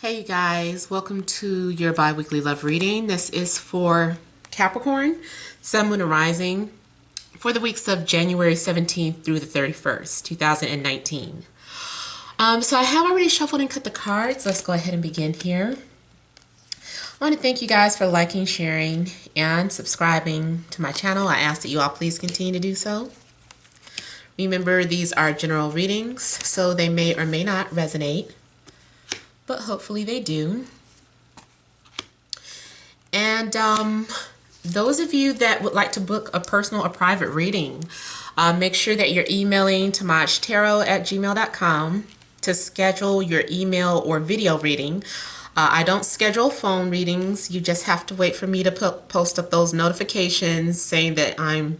Hey you guys, welcome to your bi-weekly love reading. This is for Capricorn, Sun, Moon, and Rising for the weeks of January 17th through the 31st, 2019. So I have already shuffled and cut the cards. Let's go ahead and begin here. I want to thank you guys for liking, sharing, and subscribing to my channel. I ask that you all please continue to do so. Remember, these are general readings, so they may or may not resonate, but hopefully they do. And those of you that would like to book a personal or private reading, make sure that you're emailing TemajTarot@gmail.com to schedule your email or video reading. I don't schedule phone readings. You just have to wait for me to post up those notifications saying that I'm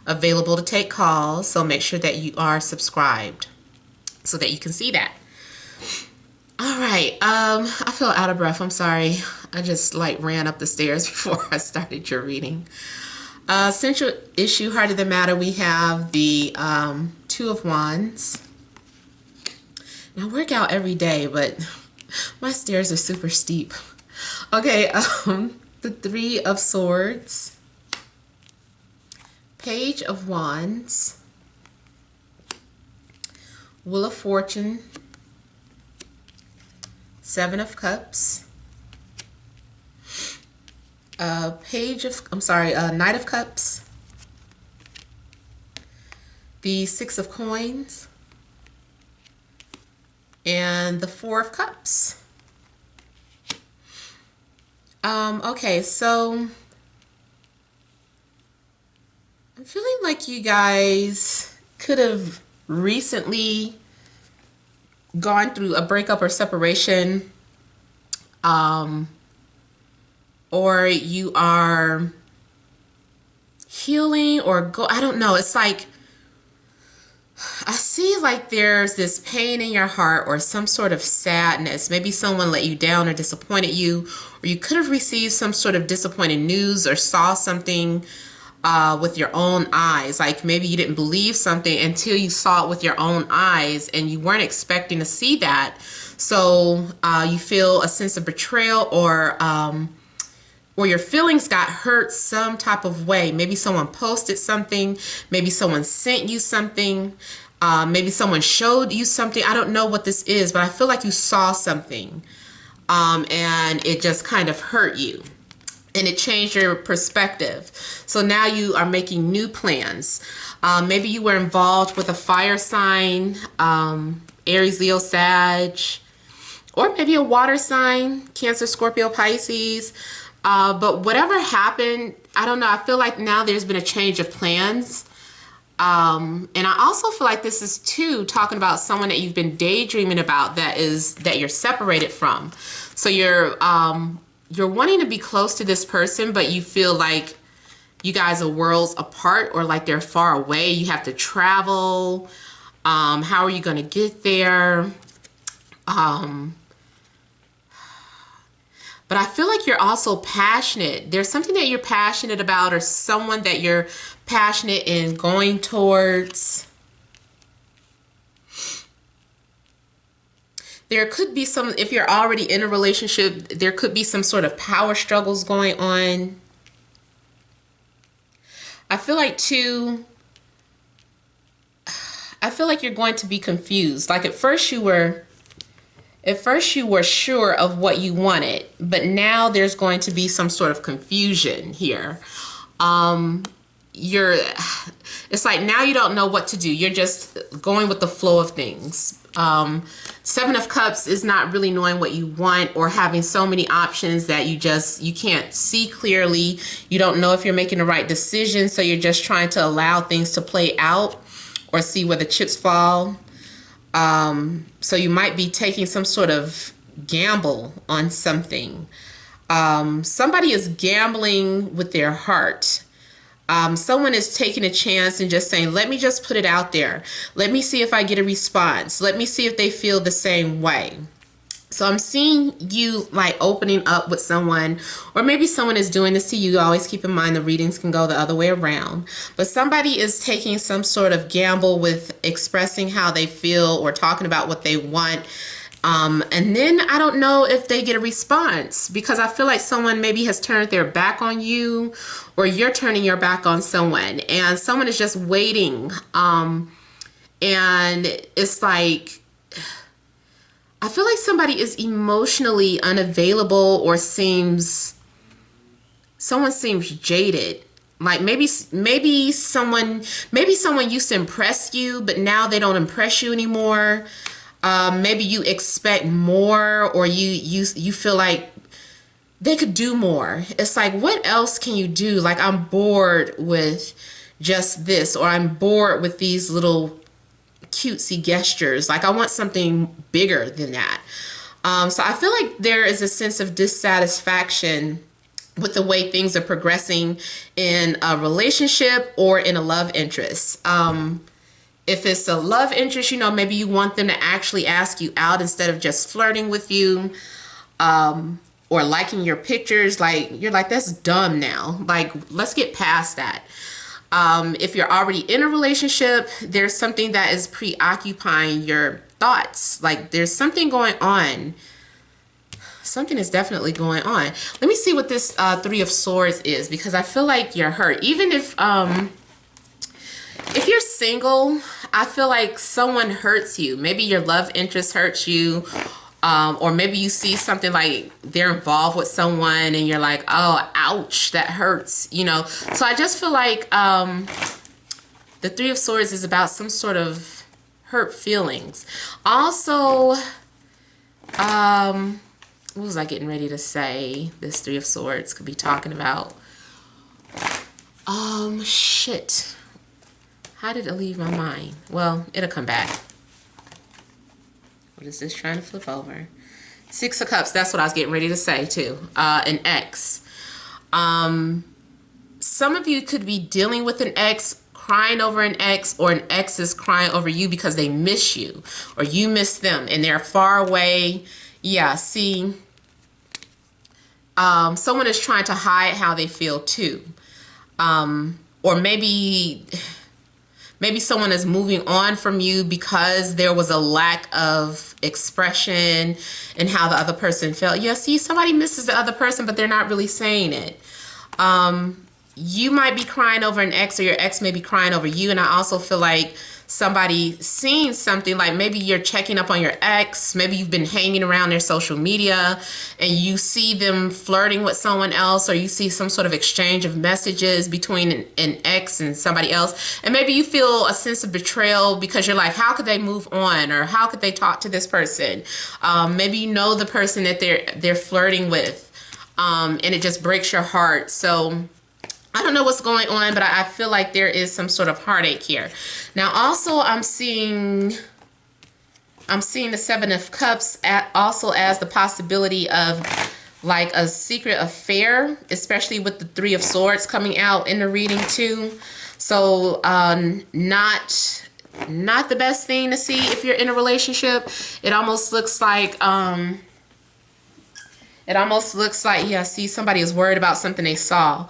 available to take calls. So make sure that you are subscribed so that you can see that. All right, I feel out of breath. I'm sorry. I just ran up the stairs before I started your reading. Central issue, heart of the matter, we have the Two of Wands. Now, I work out every day, but my stairs are super steep. Okay, the Three of Swords, Page of Wands, Wheel of Fortune, Seven of Cups, Knight of Cups, the Six of Coins, and the Four of Cups. Okay, so I'm feeling like you guys could have recently gone through a breakup or separation, or you are healing or I don't know. It's like I see like there's this pain in your heart or some sort of sadness. Maybe someone let you down or disappointed you, or you could have received some sort of disappointing news or saw something with your own eyes. Like maybe you didn't believe something until you saw it with your own eyes and you weren't expecting to see that. So you feel a sense of betrayal, or your feelings got hurt some type of way. Maybe someone posted something, maybe someone sent you something, maybe someone showed you something. I don't know what this is, but I feel like you saw something and it just kind of hurt you. And it changed your perspective. So now you are making new plans. Maybe you were involved with a fire sign, Aries, Leo, Sag, or maybe a water sign, Cancer, Scorpio, Pisces. But whatever happened, I don't know. I feel like now there's been a change of plans. And I also feel like this is too talking about someone that you've been daydreaming about that you're separated from. So you're wanting to be close to this person, but you feel like you guys are worlds apart, or like they're far away. You have to travel. How are you going to get there? But I feel like you're also passionate. There's something that you're passionate about, or someone that you're passionate in going towards. There could be some, if you're already in a relationship, there could be some sort of power struggles going on. I feel like you're going to be confused. Like at first you were sure of what you wanted, but now there's going to be some sort of confusion here. It's like now you don't know what to do. You're just going with the flow of things. Seven of Cups is not really knowing what you want, or having so many options that you can't see clearly. You don't know if you're making the right decision, so you're just trying to allow things to play out or see where the chips fall. So you might be taking some sort of gamble on something. Somebody is gambling with their heart. Someone is taking a chance and just saying, let me just put it out there. Let me see if I get a response. Let me see if they feel the same way. So I'm seeing you like opening up with someone, or maybe someone is doing this to you. Always keep in mind the readings can go the other way around. But somebody is taking some sort of gamble with expressing how they feel or talking about what they want. And then I don't know if they get a response, because I feel like someone maybe has turned their back on you, or you're turning your back on someone, and someone is just waiting. And it's like, I feel like somebody is emotionally unavailable, or someone seems jaded. Like maybe someone used to impress you, but now they don't impress you anymore. Maybe you expect more, or you feel like they could do more. It's like, what else can you do? Like, I'm bored with just this, or I'm bored with these little cutesy gestures. Like, I want something bigger than that. So I feel like there is a sense of dissatisfaction with the way things are progressing in a relationship or in a love interest. If it's a love interest, maybe you want them to actually ask you out instead of just flirting with you, or liking your pictures. Like, you're like, that's dumb now. Like, let's get past that. If you're already in a relationship, there's something that is preoccupying your thoughts. Like, there's something going on. Something is definitely going on. Let me see what this Three of Swords is, because I feel like you're hurt. Even if you're single, I feel like someone hurts you. Maybe your love interest hurts you, or maybe you see something like they're involved with someone and you're like, oh, ouch, that hurts, So I just feel like the Three of Swords is about some sort of hurt feelings. Also, what was I getting ready to say? This Three of Swords could be talking about. Shit. How did it leave my mind? Well, it'll come back. What is this trying to flip over? Six of Cups. That's what I was getting ready to say too. An ex. Some of you could be dealing with an ex, crying over an ex, or an ex is crying over you because they miss you, or you miss them and they're far away. Yeah, see, someone is trying to hide how they feel too. Or maybe someone is moving on from you because there was a lack of expression in how the other person felt. Yeah, see, somebody misses the other person, but they're not really saying it. You might be crying over an ex, or your ex may be crying over you. And I also feel like somebody seeing something, like maybe you're checking up on your ex, maybe you've been hanging around their social media and you see them flirting with someone else, or you see some sort of exchange of messages between an ex and somebody else, and maybe you feel a sense of betrayal because you're like, how could they move on, or how could they talk to this person? Maybe you know the person that they're flirting with, and it just breaks your heart. So I don't know what's going on, but I feel like there is some sort of heartache here. Now, also, I'm seeing the Seven of Cups also as the possibility of like a secret affair, especially with the Three of Swords coming out in the reading too. So not the best thing to see if you're in a relationship. It almost looks like yeah, see, somebody is worried about something they saw.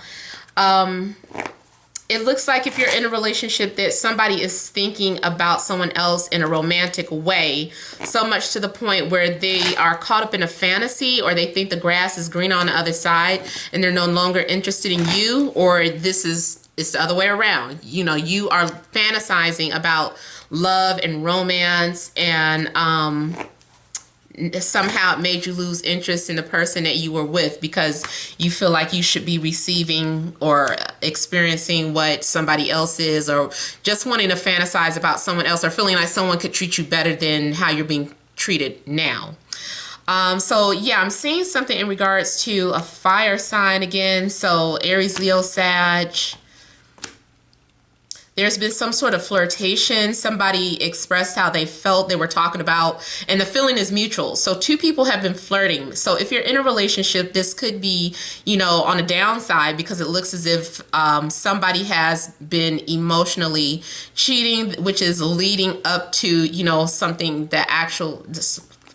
It looks like if you're in a relationship that somebody is thinking about someone else in a romantic way, so much to the point where they are caught up in a fantasy, or they think the grass is green on the other side and they're no longer interested in you, or it's the other way around. You are fantasizing about love and romance, and somehow it made you lose interest in the person that you were with, because you feel like you should be receiving or experiencing what somebody else is, or just wanting to fantasize about someone else, or feeling like someone could treat you better than how you're being treated now. So yeah, I'm seeing something in regards to a fire sign again. So Aries, Leo, Sag. There's been some sort of flirtation. Somebody expressed how they felt, they were talking about, and the feeling is mutual. So two people have been flirting. So if you're in a relationship, this could be, on a downside, because it looks as if somebody has been emotionally cheating, which is leading up to,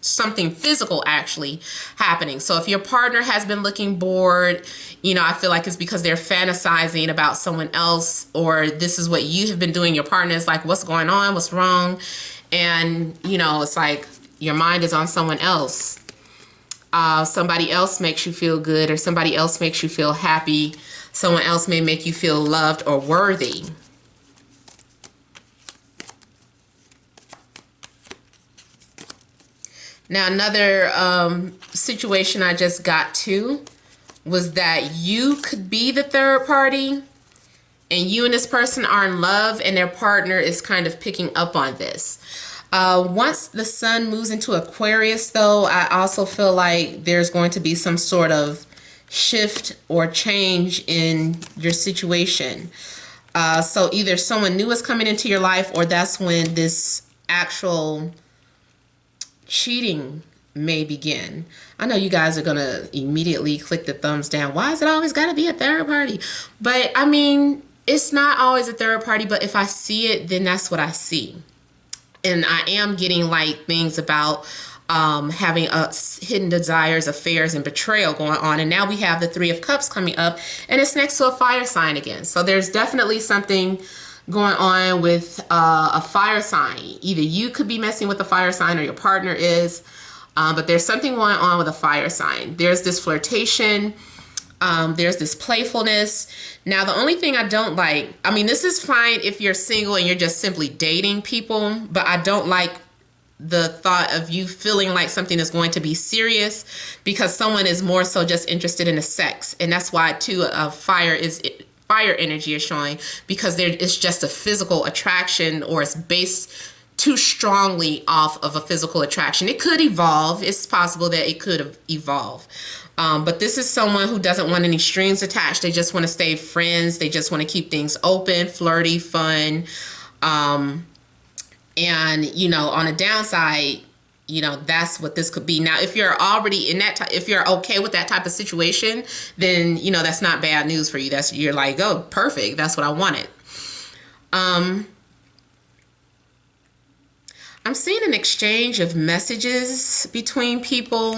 something physical actually happening. So if your partner has been looking bored, I feel like it's because they're fantasizing about someone else, or this is what you have been doing. Your partner is like, what's going on? What's wrong? And, it's like, Your mind is on someone else. Somebody else makes you feel good, or somebody else makes you feel happy. Someone else may make you feel loved or worthy. Now, another situation I just got to was that you could be the third party, and you and this person are in love, and their partner is kind of picking up on this. Once the sun moves into Aquarius, though, I also feel like there's going to be some sort of shift or change in your situation. So either someone new is coming into your life, or that's when this actual cheating may begin. I know you guys are going to immediately click the thumbs down. Why is it always got to be a third party? But I mean, it's not always a third party, but if I see it, then that's what I see. And I am getting like things about having hidden desires, affairs, and betrayal going on. And now we have the Three of Cups coming up, and it's next to a fire sign again. So there's definitely something going on with a fire sign. Either you could be messing with a fire sign, or your partner is. But there's something going on with a fire sign. There's this flirtation. There's this playfulness. Now, the only thing I don't like, I mean, this is fine if you're single and you're just simply dating people, but I don't like the thought of you feeling like something is going to be serious, because someone is more so just interested in the sex. And that's why, too, fire energy is showing, because it's just a physical attraction, or it's based too strongly off of a physical attraction. It could evolve. It's possible that it could evolve. But this is someone who doesn't want any strings attached. They just want to stay friends. They just want to keep things open, flirty, fun. And, you know, on a downside, you know, that's what this could be. Now, if you're already in that, if you're okay with that type of situation, then, you know, that's not bad news for you. You're like, oh, perfect. That's what I wanted. I'm seeing an exchange of messages between people.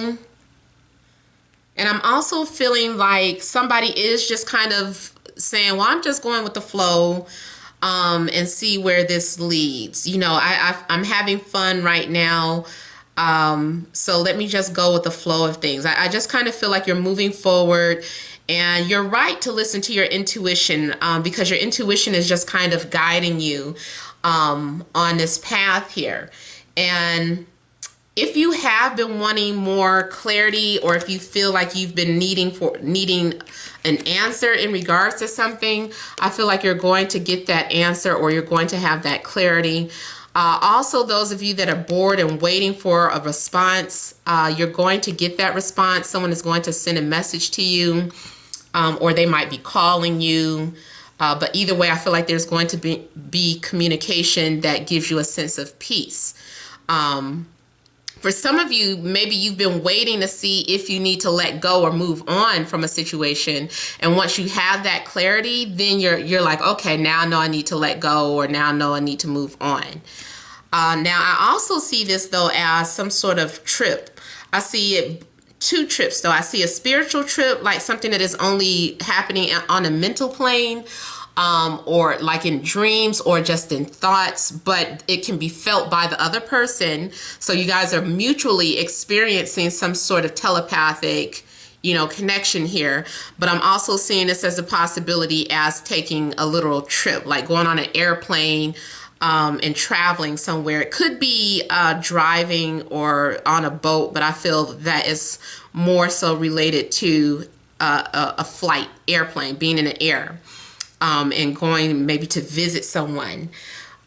And I'm also feeling like somebody is just kind of saying, well, I'm just going with the flow and see where this leads. You know, I'm having fun right now. So let me just go with the flow of things. I just kind of feel like you're moving forward, and you're right to listen to your intuition, because your intuition is just kind of guiding you on this path here. And if you have been wanting more clarity, or if you feel like you've been needing an answer in regards to something, I feel like you're going to get that answer, or you're going to have that clarity. Also, those of you that are bored and waiting for a response, you're going to get that response. Someone is going to send a message to you, or they might be calling you. But either way, I feel like there's going to be communication that gives you a sense of peace. For some of you, maybe you've been waiting to see if you need to let go or move on from a situation. And once you have that clarity, then you're like, okay, now I know I need to let go, or now I know I need to move on. Now, I also see this, though, as some sort of trip. I see it two trips, though. I see a spiritual trip, like something that is only happening on a mental plane, or like in dreams, or just in thoughts, but it can be felt by the other person. So you guys are mutually experiencing some sort of telepathic, you know, connection here. But I'm also seeing this as a possibility as taking a literal trip, like going on an airplane, and traveling somewhere. It could be driving or on a boat, but I feel that is more so related to a flight, airplane, being in the air. And going maybe to visit someone.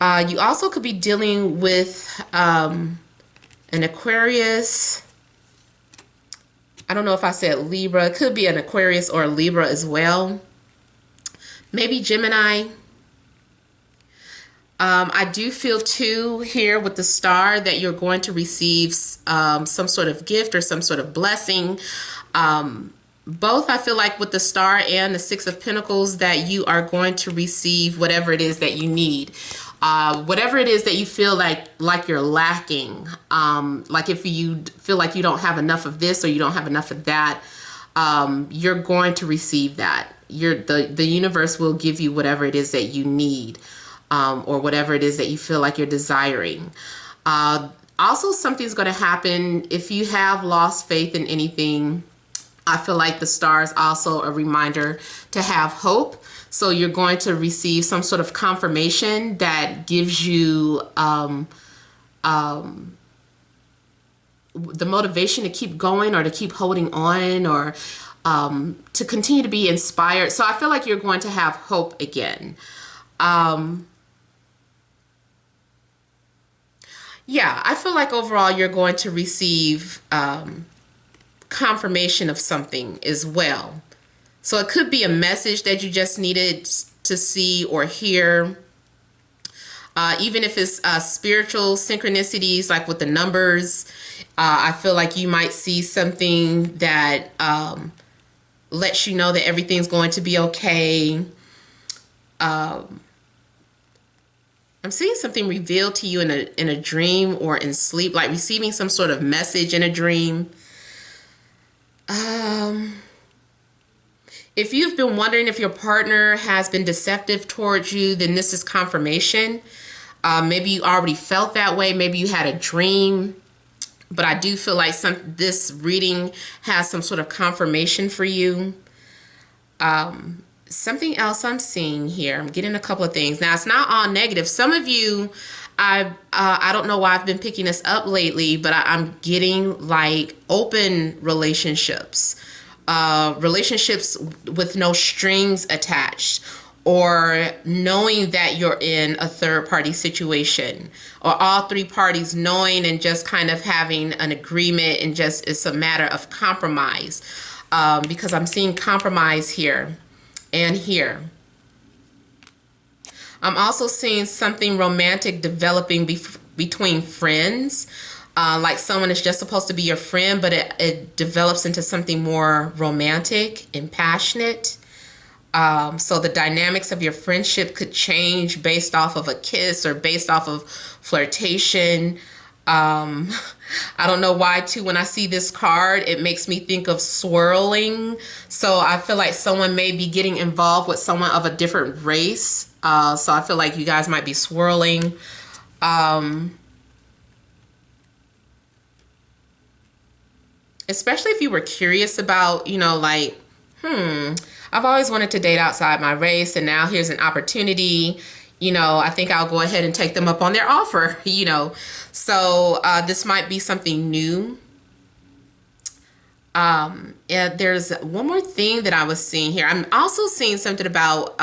You also could be dealing with an Aquarius. I don't know if I said Libra. It could be an Aquarius or a Libra as well. Maybe Gemini. I do feel too here with the star that you're going to receive some sort of gift or some sort of blessing. Both, I feel like with the star and the Six of Pentacles, that you are going to receive whatever it is that you need. Whatever it is that you feel like you're lacking. Like if you feel like you don't have enough of this, or you don't have enough of that, you're going to receive that. The universe will give you whatever it is that you need, or whatever it is that you feel like you're desiring. Also, something's going to happen if you have lost faith in anything. I feel like the stars also a reminder to have hope. So you're going to receive some sort of confirmation that gives you the motivation to keep going or to keep holding on or to continue to be inspired. So I feel like you're going to have hope again. Yeah, I feel like overall you're going to receive confirmation of something as well. So it could be a message that you just needed to see or hear. Even if it's spiritual synchronicities, like with the numbers, I feel like you might see something that lets you know that everything's going to be okay. I'm seeing something revealed to you in a dream or in sleep, like receiving some sort of message in a dream. If you've been wondering if your partner has been deceptive towards you, then this is confirmation. Maybe you already felt that way. Maybe you had a dream. But I do feel like this reading has some sort of confirmation for you. Something else I'm seeing here. I'm getting a couple of things. Now, it's not all negative. Some of you, I don't know why I've been picking this up lately, but I'm getting like open relationships. Relationships with no strings attached, or knowing that you're in a third party situation, or all three parties knowing and just kind of having an agreement, and just it's a matter of compromise, because I'm seeing compromise here and here. I'm also seeing something romantic developing between friends. Like someone is just supposed to be your friend, but it develops into something more romantic and passionate. So the dynamics of your friendship could change based off of a kiss or based off of flirtation. I don't know why too, when I see this card, it makes me think of swirling. So I feel like someone may be getting involved with someone of a different race. So I feel like you guys might be swirling. Especially if you were curious about, like, I've always wanted to date outside my race, and now here's an opportunity. I think I'll go ahead and take them up on their offer, So this might be something new. Yeah, there's one more thing that I was seeing here. I'm also seeing something about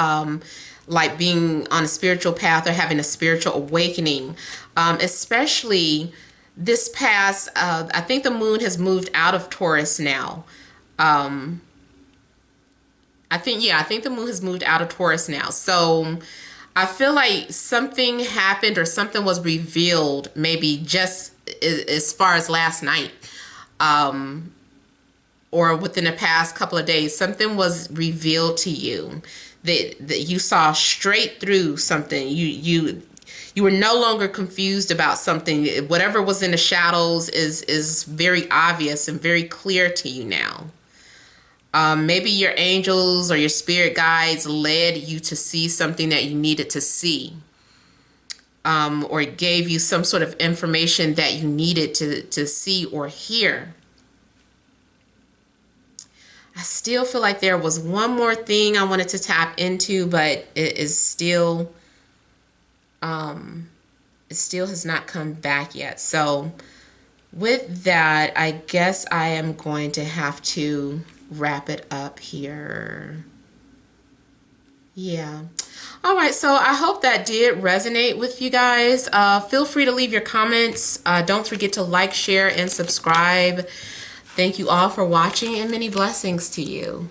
like being on a spiritual path or having a spiritual awakening, especially this past, I think the moon has moved out of Taurus now. I think the moon has moved out of Taurus now. So I feel like something happened or something was revealed, maybe just as far as last night, or within the past couple of days. Something was revealed to you that you saw straight through something. You were no longer confused about something. Whatever was in the shadows is very obvious and very clear to you now. Maybe your angels or your spirit guides led you to see something that you needed to see, or gave you some sort of information that you needed to see or hear. I still feel like there was one more thing I wanted to tap into, but it still has not come back yet. So with that, I guess I am going to have to wrap it up here. Yeah. All right. So I hope that did resonate with you guys. Feel free to leave your comments. Don't forget to like, share, and subscribe. Thank you all for watching, and many blessings to you.